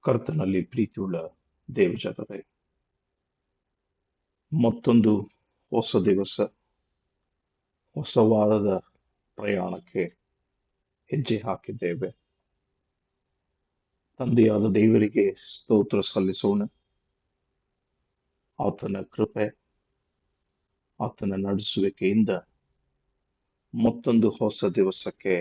ಕರ್ತನಲ್ಲಿ ಪ್ರೀತಿಯುಳ್ಳ ದೇವಜನರೇ, ಮತ್ತೊಂದು ಹೊಸ ದಿವಸ, ಹೊಸ ವಾರದ ಪ್ರಯಾಣಕ್ಕೆ ಹೆಜ್ಜೆ ಹಾಕಿದ್ದೇವೆ. ತಂದೆಯಾದ ದೇವರಿಗೆ ಸ್ತೋತ್ರ ಸಲ್ಲಿಸೋಣ. ಆತನ ಕೃಪೆ, ಆತನ ನಡೆಸುವಿಕೆಯಿಂದ ಮತ್ತೊಂದು ಹೊಸ ದಿವಸಕ್ಕೆ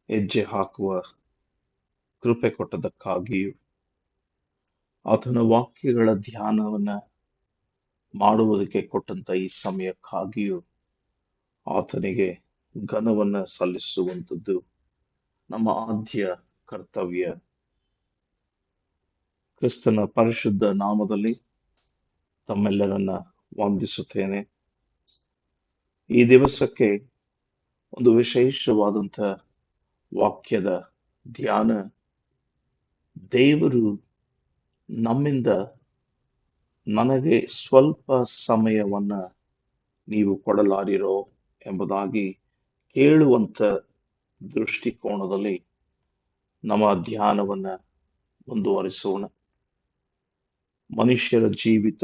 ಹೆಜ್ಜೆ ಹಾಕುವ ಕೃಪೆ ಕೊಟ್ಟದಕ್ಕಾಗಿಯೂ, ಆತನ ವಾಕ್ಯಗಳ ಧ್ಯಾನವನ್ನ ಮಾಡುವುದಕ್ಕೆ ಕೊಟ್ಟಂತ ಈ ಸಮಯಕ್ಕಾಗಿಯೂ ಆತನಿಗೆ ಘನವನ್ನ ಸಲ್ಲಿಸುವಂಥದ್ದು ನಮ್ಮ ಆದ್ಯ ಕರ್ತವ್ಯ. ಕ್ರಿಸ್ತನ ಪರಿಶುದ್ಧ ನಾಮದಲ್ಲಿ ತಮ್ಮೆಲ್ಲರನ್ನ ವಂದಿಸುತ್ತೇನೆ. ಈ ದಿವಸಕ್ಕೆ ಒಂದು ವಿಶೇಷವಾದಂಥ ವಾಕ್ಯದ ಧ್ಯಾನ. ದೇವರು ನಮ್ಮಿಂದ ನನಗೆ ಸ್ವಲ್ಪ ಸಮಯವನ್ನ ನೀವು ಕೊಡಲಾರಿರೋ ಎಂಬುದಾಗಿ ಕೇಳುವಂತ ದೃಷ್ಟಿಕೋನದಲ್ಲಿ ನಮ್ಮ ಧ್ಯಾನವನ್ನ ಮುಂದುವರಿಸೋಣ. ಮನುಷ್ಯರ ಜೀವಿತ,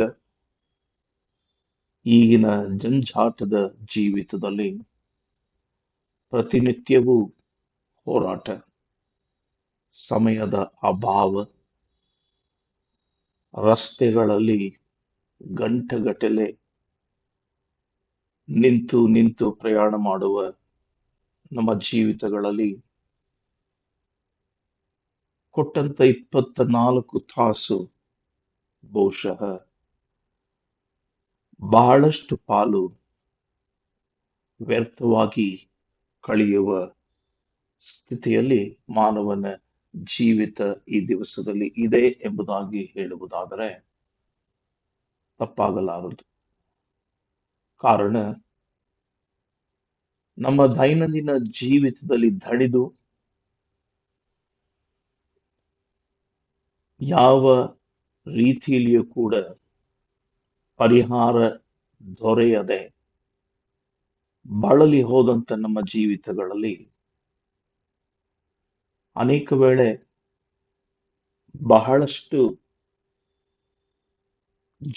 ಈಗಿನ ಜಂಜಾಟದ ಜೀವಿತದಲ್ಲಿ ಪ್ರತಿನಿತ್ಯವೂ ಹೋರಾಟ, ಸಮಯದ ಅಭಾವ, ರಸ್ತೆಗಳಲ್ಲಿ ಗಂಟೆಗಟ್ಟಲೆ ನಿಂತು ನಿಂತು ಪ್ರಯಾಣ ಮಾಡುವ ನಮ್ಮ ಜೀವಿತಗಳಲ್ಲಿ ಕೊಟ್ಟಂತ 24 ತಾಸು ಬಹುಶಃ ಬಹಳಷ್ಟು ಪಾಲು ವ್ಯರ್ಥವಾಗಿ ಕಳೆಯುವ ಸ್ಥಿತಿಯಲ್ಲಿ ಮಾನವನ ಜೀವಿತ ಈ ದಿವಸದಲ್ಲಿ ಇದೆ ಎಂಬುದಾಗಿ ಹೇಳುವುದಾದರೆ ತಪ್ಪಾಗಲಾರದು. ಕಾರಣ, ನಮ್ಮ ದೈನಂದಿನ ಜೀವಿತದಲ್ಲಿ ದಣಿದು ಯಾವ ರೀತಿಯಲ್ಲಿಯೂ ಕೂಡ ಪರಿಹಾರ ದೊರೆಯದೆ ಬಳಲಿ ಹೋದಂತ ನಮ್ಮ ಜೀವಿತಗಳಲ್ಲಿ ಅನೇಕ ವೇಳೆ ಬಹಳಷ್ಟು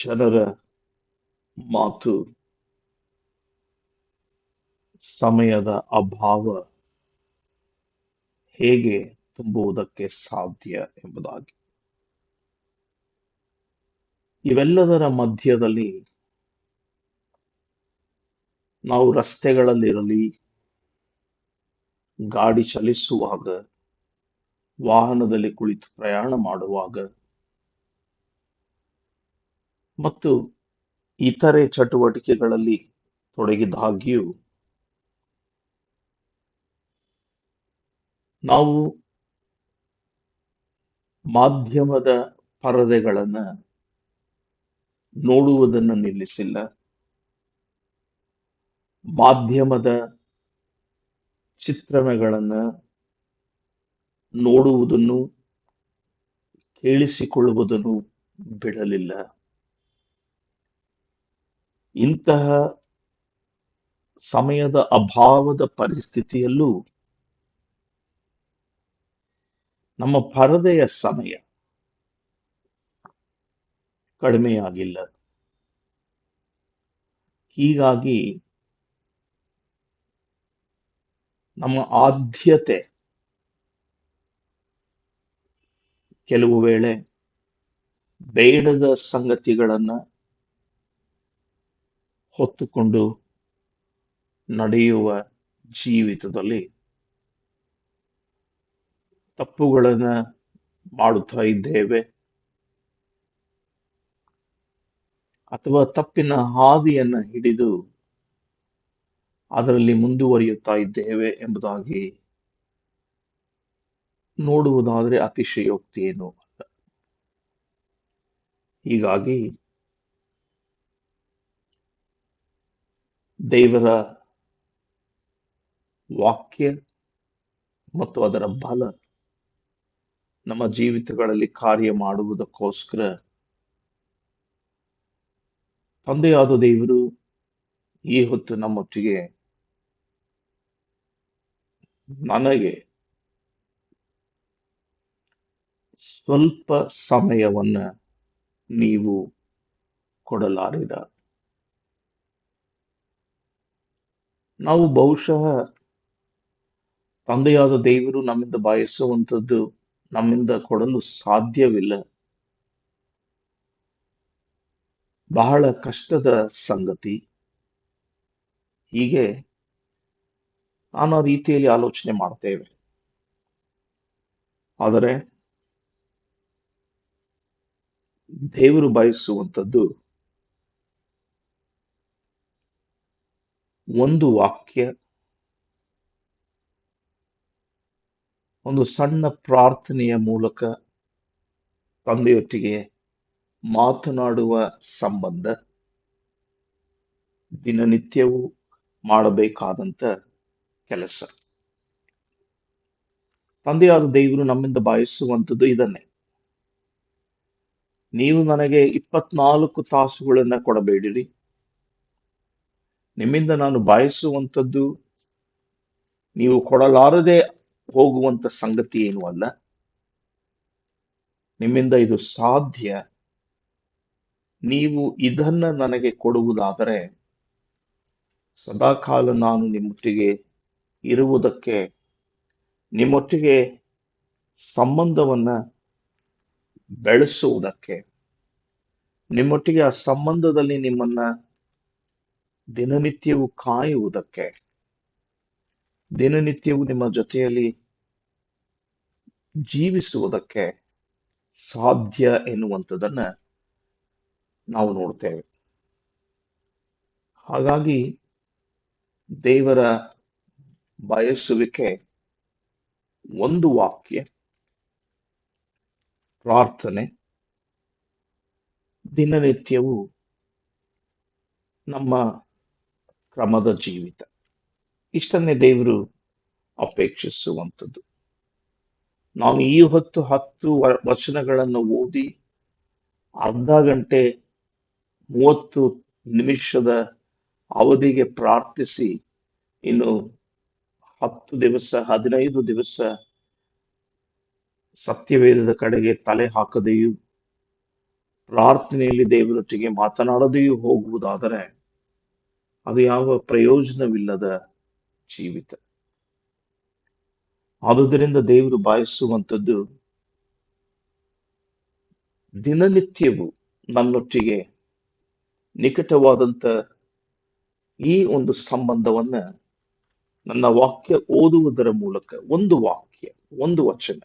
ಜನರ ಮಾತು, ಸಮಯದ ಅಭಾವ ಹೇಗೆ ತುಂಬುವುದಕ್ಕೆ ಸಾಧ್ಯ ಎಂಬುದಾಗಿ. ಇವೆಲ್ಲದರ ಮಧ್ಯದಲ್ಲಿ ನಾವು ರಸ್ತೆಗಳಲ್ಲಿರಲಿ, ಗಾಡಿ ಚಲಿಸುವಾಗ, ವಾಹನದಲ್ಲಿ ಕುಳಿತು ಪ್ರಯಾಣ ಮಾಡುವಾಗ ಮತ್ತು ಇತರೆ ಚಟುವಟಿಕೆಗಳಲ್ಲಿ ತೊಡಗಿದಾಗ್ಯೂ ನಾವು ಮಾಧ್ಯಮದ ಪರದೆಗಳನ್ನ ನೋಡುವುದನ್ನು ನಿಲ್ಲಿಸಿಲ್ಲ. ಮಾಧ್ಯಮದ ಚಿತ್ರಣಗಳನ್ನ ನೋಡುವುದನ್ನು, ಕೇಳಿಸಿಕೊಳ್ಳುವುದನ್ನು ಬಿಡಲಿಲ್ಲ. ಇಂತಹ ಸಮಯದ ಅಭಾವದ ಪರಿಸ್ಥಿತಿಯಲ್ಲೂ ನಮ್ಮ ಪರದೆಯ ಸಮಯ ಕಡಿಮೆಯಾಗಿಲ್ಲ. ಹೀಗಾಗಿ ನಮ್ಮ ಆದ್ಯತೆ ಕೆಲವು ವೇಳೆ ಬೇಡದ ಸಂಗತಿಗಳನ್ನ ಹೊತ್ತುಕೊಂಡು ನಡೆಯುವ ಜೀವಿತದಲ್ಲಿ ತಪ್ಪುಗಳನ್ನ ಮಾಡುತ್ತಾ ಇದ್ದೇವೆ, ಅಥವಾ ತಪ್ಪಿನ ಹಾದಿಯನ್ನ ಹಿಡಿದು ಅದರಲ್ಲಿ ಮುಂದುವರಿಯುತ್ತಾ ಇದ್ದೇವೆ ಎಂಬುದಾಗಿ ನೋಡುವುದಾದರೆ ಅತಿಶಯೋಕ್ತಿ ಏನೂ ಅಲ್ಲ. ಹೀಗಾಗಿ ದೇವರ ವಾಕ್ಯ ಮತ್ತು ಅದರ ಬಲ ನಮ್ಮ ಜೀವಿತಗಳಲ್ಲಿ ಕಾರ್ಯ ಮಾಡುವುದಕ್ಕೋಸ್ಕರ ತಂದೆಯಾದ ದೇವರು ಈ ಹೊತ್ತು ನಮ್ಮೊಟ್ಟಿಗೆ ನನಗೆ ಸ್ವಲ್ಪ ಸಮಯವನ್ನ ನೀವು ಕೊಡಲಾರಿರ. ನಾವು ಬಹುಶಃ ತಂದೆಯಾದ ದೇವರು ನಮ್ಮಿಂದ ಬಯಸುವಂಥದ್ದು ನಮ್ಮಿಂದ ಕೊಡಲು ಸಾಧ್ಯವಿಲ್ಲ. ಬಹಳ ಕಷ್ಟದ ಸಂಗತಿ. ಹೀಗೆ ನಾನಾ ರೀತಿಯಲ್ಲಿ ಆಲೋಚನೆ ಮಾಡ್ತೇವೆ. ಆದರೆ ದೇವರು ಬಯಸುವಂಥದ್ದು ಒಂದು ವಾಕ್ಯ, ಒಂದು ಸಣ್ಣ ಪ್ರಾರ್ಥನೆಯ ಮೂಲಕ ತಂದೆಯೊಟ್ಟಿಗೆ ಮಾತನಾಡುವ ಸಂಬಂಧ, ದಿನನಿತ್ಯವೂ ಮಾಡಬೇಕಾದಂತ ಕೆಲಸ. ತಂದೆಯಾದ ದೇವರು ನಮ್ಮಿಂದ ಬಯಸುವಂಥದ್ದು ಇದನ್ನೇ. ನೀವು ನನಗೆ 24 ತಾಸುಗಳನ್ನ ಕೊಡಬೇಡಿರಿ. ನಿಮ್ಮಿಂದ ನಾನು ಬಯಸುವಂಥದ್ದು ನೀವು ಕೊಡಲಾರದೆ ಹೋಗುವಂತ ಸಂಗತಿ ಏನೂ ಅಲ್ಲ. ನಿಮ್ಮಿಂದ ಇದು ಸಾಧ್ಯ. ನೀವು ಇದನ್ನ ನನಗೆ ಕೊಡುವುದಾದರೆ ಸದಾಕಾಲ ನಾನು ನಿಮ್ಮೊಟ್ಟಿಗೆ ಇರುವುದಕ್ಕೆ, ನಿಮ್ಮೊಟ್ಟಿಗೆ ಸಂಬಂಧವನ್ನ ಬೆಳೆಸುವುದಕ್ಕೆ, ನಿಮ್ಮೊಟ್ಟಿಗೆ ಆ ಸಂಬಂಧದಲ್ಲಿ ನಿಮ್ಮನ್ನ ದಿನನಿತ್ಯವೂ ಕಾಯುವುದಕ್ಕೆ, ದಿನನಿತ್ಯವೂ ನಿಮ್ಮ ಜೊತೆಯಲ್ಲಿ ಜೀವಿಸುವುದಕ್ಕೆ ಸಾಧ್ಯ ಎನ್ನುವಂಥದ್ದನ್ನ ನಾವು ನೋಡ್ತೇವೆ. ಹಾಗಾಗಿ ದೇವರ ಬಯಸುವಿಕೆ ಒಂದು ವಾಕ್ಯ, ಪ್ರಾರ್ಥನೆ, ದಿನನಿತ್ಯವೂ ನಮ್ಮ ಕ್ರಮದ ಜೀವಿತ. ಇಷ್ಟನ್ನೇ ದೇವರು ಅಪೇಕ್ಷಿಸುವಂಥದ್ದು. ನಾನು ಈ ಹೊತ್ತು 10 ವಚನಗಳನ್ನು ಓದಿ ಅರ್ಧ ಗಂಟೆ 30 ನಿಮಿಷದ ಅವಧಿಗೆ ಪ್ರಾರ್ಥಿಸಿ ಇನ್ನು 10 ದಿವಸ 15 ದಿವಸ ಸತ್ಯವೇದದ ಕಡೆಗೆ ತಲೆ ಹಾಕದೆಯೂ ಪ್ರಾರ್ಥನೆಯಲ್ಲಿ ದೇವರೊಟ್ಟಿಗೆ ಮಾತನಾಡದೆಯೂ ಹೋಗುವುದಾದರೆ ಅದು ಯಾವ ಪ್ರಯೋಜನವಿಲ್ಲದ ಜೀವಿತ. ಆದುದರಿಂದ ದೇವರು ಬಯಸುವಂಥದ್ದು ದಿನನಿತ್ಯವೂ ನನ್ನೊಟ್ಟಿಗೆ ನಿಕಟವಾದಂತ ಈ ಒಂದು ಸಂಬಂಧವನ್ನ ನನ್ನ ವಾಕ್ಯ ಓದುವುದರ ಮೂಲಕ, ಒಂದು ವಾಕ್ಯ, ಒಂದು ವಚನ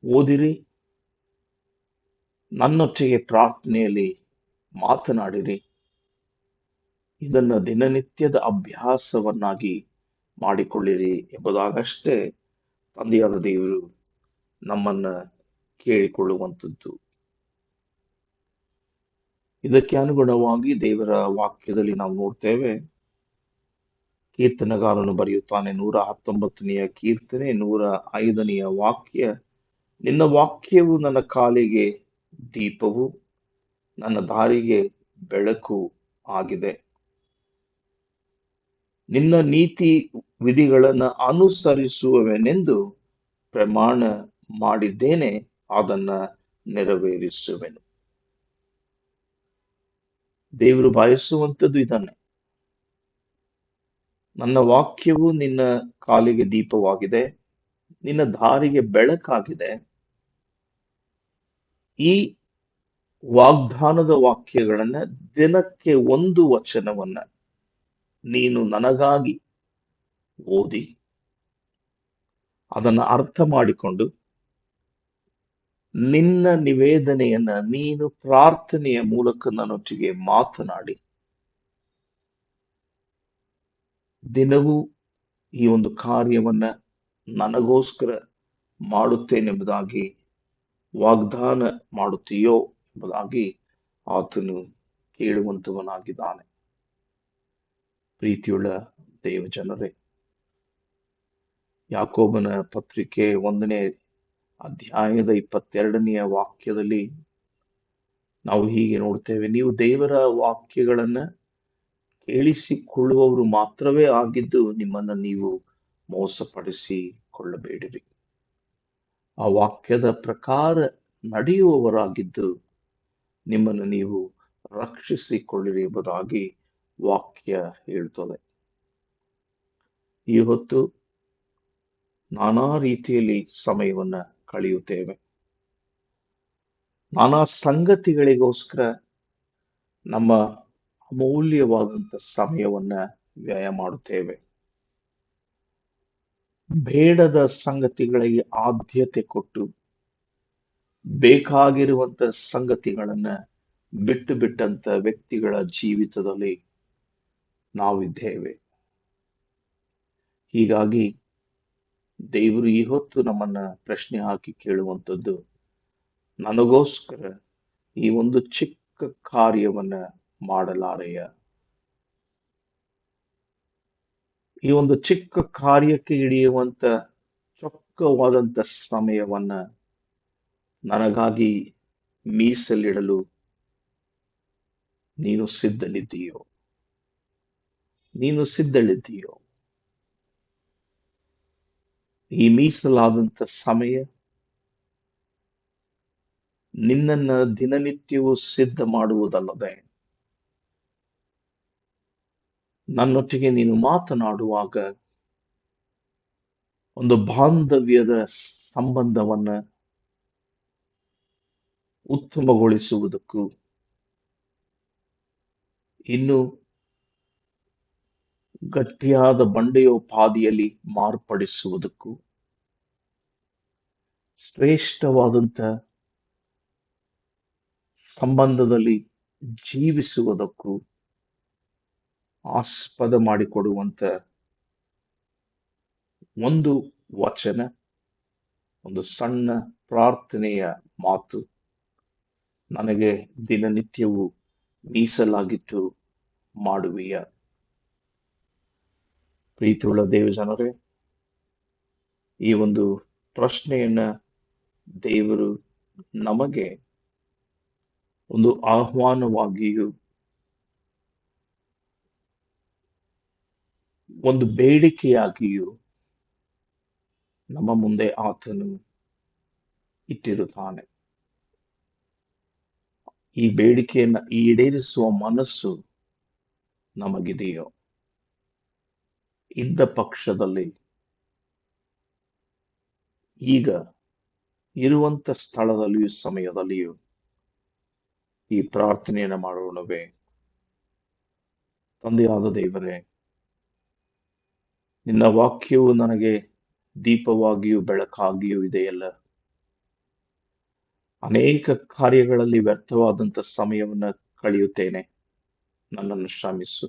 ಓದಿರಿ, ನನ್ನೊಟ್ಟಿಗೆ ಪ್ರಾರ್ಥನೆಯಲ್ಲಿ ಮಾತನಾಡಿರಿ. ಇದನ್ನ ದಿನನಿತ್ಯದ ಅಭ್ಯಾಸವನ್ನಾಗಿ ಮಾಡಿಕೊಳ್ಳಿರಿ ಎಂಬುದಾಗಷ್ಟೇ ತಂದೆಯಾದ ದೇವರು ನಮ್ಮನ್ನ ಕೇಳಿಕೊಳ್ಳುವಂಥದ್ದು. ಇದಕ್ಕೆ ಅನುಗುಣವಾಗಿ ದೇವರ ವಾಕ್ಯದಲ್ಲಿ ನಾವು ನೋಡ್ತೇವೆ. ಕೀರ್ತನಗಾರನು ಬರೆಯುತ್ತಾನೆ, 119ನೆಯ ಕೀರ್ತನೆ 105ನೆಯ ವಾಕ್ಯ, ನಿನ್ನ ವಾಕ್ಯವು ನನ್ನ ಕಾಲಿಗೆ ದೀಪವು, ನನ್ನ ದಾರಿಗೆ ಬೆಳಕು ಆಗಿದೆ. ನಿನ್ನ ನೀತಿ ವಿಧಿಗಳನ್ನು ಅನುಸರಿಸುವೆನೆಂದು ಪ್ರಮಾಣ ಮಾಡಿದ್ದೇನೆ, ಅದನ್ನ ನೆರವೇರಿಸುವೆನು. ದೇವರು ಬಯಸುವಂಥದ್ದು ಇದನ್ನೇ. ನನ್ನ ವಾಕ್ಯವು ನಿನ್ನ ಕಾಲಿಗೆ ದೀಪವಾಗಿದೆ, ನಿನ್ನ ದಾರಿಗೆ ಬೆಳಕಾಗಿದೆ. ಈ ವಾಗ್ದಾನದ ವಾಕ್ಯಗಳನ್ನ ದಿನಕ್ಕೆ ಒಂದು ವಚನವನ್ನ ನೀನು ನನಗಾಗಿ ಓದಿ ಅದನ್ನ ಅರ್ಥ ಮಾಡಿಕೊಂಡು ನಿನ್ನ ನಿವೇದನೆಯನ್ನ ನೀನು ಪ್ರಾರ್ಥನೆಯ ಮೂಲಕ ನನ್ನೊಟ್ಟಿಗೆ ಮಾತನಾಡಿ ದಿನವೂ ಈ ಒಂದು ಕಾರ್ಯವನ್ನ ನನಗೋಸ್ಕರ ಮಾಡುತ್ತೇನೆಂಬುದಾಗಿ ವಾಗ್ದಾನ ಮಾಡುತ್ತೀಯೋ ಎಂಬುದಾಗಿ ಆತನು ಕೇಳುವಂತವನಾಗಿದ್ದಾನೆ. ಪ್ರೀತಿಯುಳ್ಳ ದೇವಜನರೇ, ಯಾಕೋಬನ ಪತ್ರಿಕೆ 1ನೇ ಅಧ್ಯಾಯದ 22ನೆಯ ವಾಕ್ಯದಲ್ಲಿ ನಾವು ಹೀಗೆ ನೋಡ್ತೇವೆ, ನೀವು ದೇವರ ವಾಕ್ಯಗಳನ್ನ ಕೇಳಿಸಿಕೊಳ್ಳುವವರು ಮಾತ್ರವೇ ಆಗಿದ್ದು ನಿಮ್ಮನ್ನ ನೀವು ಮೋಸಪಡಿಸಿಕೊಳ್ಳಬೇಡಿರಿ. ಆ ವಾಕ್ಯದ ಪ್ರಕಾರ ನಡೆಯುವವರಾಗಿದ್ದು ನಿಮ್ಮನ್ನು ನೀವು ರಕ್ಷಿಸಿಕೊಳ್ಳಿರಿ ಎಂಬುದಾಗಿ ವಾಕ್ಯ ಹೇಳ್ತದೆ. ಈ ಹೊತ್ತು ನಾನಾ ರೀತಿಯಲ್ಲಿ ಸಮಯವನ್ನ ಕಳೆಯುತ್ತೇವೆ. ನಾನಾ ಸಂಗತಿಗಳಿಗೋಸ್ಕರ ನಮ್ಮ ಅಮೂಲ್ಯವಾದಂಥ ಸಮಯವನ್ನ ವ್ಯಯ ಮಾಡುತ್ತೇವೆ. ಬೇಡದ ಸಂಗತಿಗಳಿಗೆ ಆದ್ಯತೆ ಕೊಟ್ಟು ಬೇಕಾಗಿರುವಂತ ಸಂಗತಿಗಳನ್ನ ಬಿಟ್ಟು ಬಿಟ್ಟಂತ ವ್ಯಕ್ತಿಗಳ ಜೀವಿತದಲ್ಲಿ ನಾವಿದ್ದೇವೆ. ಹೀಗಾಗಿ ದೇವರು ಈ ಹೊತ್ತು ನಮ್ಮನ್ನ ಪ್ರಶ್ನೆ ಹಾಕಿ ಕೇಳುವಂಥದ್ದು, ನನಗೋಸ್ಕರ ಈ ಒಂದು ಚಿಕ್ಕ ಕಾರ್ಯವನ್ನ ಮಾಡಲಾರೆಯ? ಈ ಒಂದು ಚಿಕ್ಕ ಕಾರ್ಯಕ್ಕೆ ಹಿಡಿಯುವಂತ ಚೊಕ್ಕವಾದಂತ ಸಮಯವನ್ನ ನನಗಾಗಿ ಮೀಸಲಿಡಲು ನೀನು ಸಿದ್ಧಳಿದ್ದೀಯೋ? ಈ ಮೀಸಲಾದಂತ ಸಮಯ ನಿನ್ನನ್ನ ದಿನನಿತ್ಯವೂ ಸಿದ್ಧ ಮಾಡುವುದಲ್ಲದೆ, ನನ್ನೊಟ್ಟಿಗೆ ನೀನು ಮಾತನಾಡುವಾಗ ಒಂದು ಬಾಂಧವ್ಯದ ಸಂಬಂಧವನ್ನ ಉತ್ತಮಗೊಳಿಸುವುದಕ್ಕೂ, ಇನ್ನು ಗಟ್ಟಿಯಾದ ಬಂಡೆಯೋಪಾದಿಯಲ್ಲಿ ಮಾರ್ಪಡಿಸುವುದಕ್ಕೂ, ಶ್ರೇಷ್ಠವಾದಂಥ ಸಂಬಂಧದಲ್ಲಿ ಜೀವಿಸುವುದಕ್ಕೂ ಆಸ್ಪದ ಮಾಡಿಕೊಡುವಂತ ಒಂದು ವಚನ, ಒಂದು ಸಣ್ಣ ಪ್ರಾರ್ಥನೆಯ ಮಾತು ನನಗೆ ದಿನನಿತ್ಯವೂ ಮೀಸಲಾಗಿಟ್ಟು ಮಾಡುವೆಯ? ಪ್ರೀತಿಯುಳ್ಳ ದೇವಜನರೇ, ಈ ಒಂದು ಪ್ರಶ್ನೆಯನ್ನ ದೇವರು ನಮಗೆ ಒಂದು ಆಹ್ವಾನವಾಗಿಯೂ ಒಂದು ಬೇಡಿಕೆಯಾಗಿಯೂ ನಮ್ಮ ಮುಂದೆ ಆತನು ಇಟ್ಟಿರುತ್ತಾನೆ. ಈ ಬೇಡಿಕೆಯನ್ನ ಈಡೇರಿಸುವ ಮನಸ್ಸು ನಮಗಿದೆಯೋ? ಇದ್ದ ಪಕ್ಷದಲ್ಲಿ ಈಗ ಇರುವಂತ ಸ್ಥಳದಲ್ಲಿಯೂ ಸಮಯದಲ್ಲಿಯೂ ಈ ಪ್ರಾರ್ಥನೆಯನ್ನು ಮಾಡೋಣವೇ? ತಂದೆಯಾದ ದೇವರೇ, ನಿನ್ನ ವಾಕ್ಯವು ನನಗೆ ದೀಪವಾಗಿಯೂ ಬೆಳಕಾಗಿಯೂ ಇದೆಯಲ್ಲ. ಅನೇಕ ಕಾರ್ಯಗಳಲ್ಲಿ ವ್ಯರ್ಥವಾದಂಥ ಸಮಯವನ್ನು ಕಳೆಯುತ್ತೇನೆ, ನನ್ನನ್ನು ಶ್ರಮಿಸು.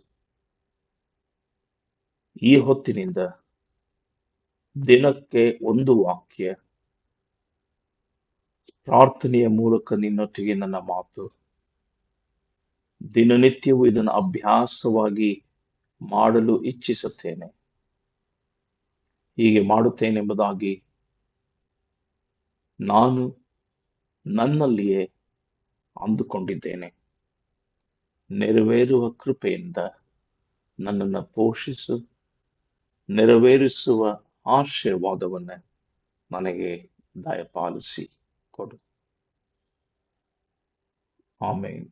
ಈ ಹೊತ್ತಿನಿಂದ ದಿನಕ್ಕೆ ಒಂದು ವಾಕ್ಯ ಪ್ರಾರ್ಥನೆಯ ಮೂಲಕ ನಿನ್ನೊಟ್ಟಿಗೆ ನನ್ನ ಮಾತು, ದಿನನಿತ್ಯವೂ ಇದನ್ನು ಅಭ್ಯಾಸವಾಗಿ ಮಾಡಲು ಇಚ್ಛಿಸುತ್ತೇನೆ. ಹೀಗೆ ಮಾಡುತ್ತೇನೆಂಬುದಾಗಿ ನಾನು ನನ್ನಲ್ಲಿಯೇ ಅಂದುಕೊಂಡಿದ್ದೇನೆ. ನೆರವೇರುವ ಕೃಪೆಯಿಂದ ನನ್ನನ್ನು ಪೋಷಿಸು, ನೆರವೇರಿಸುವ ಆಶೀರ್ವಾದವನ್ನು ನನಗೆ ದಯಪಾಲಿಸಿ ಕೊಡು. ಆಮೇನ್.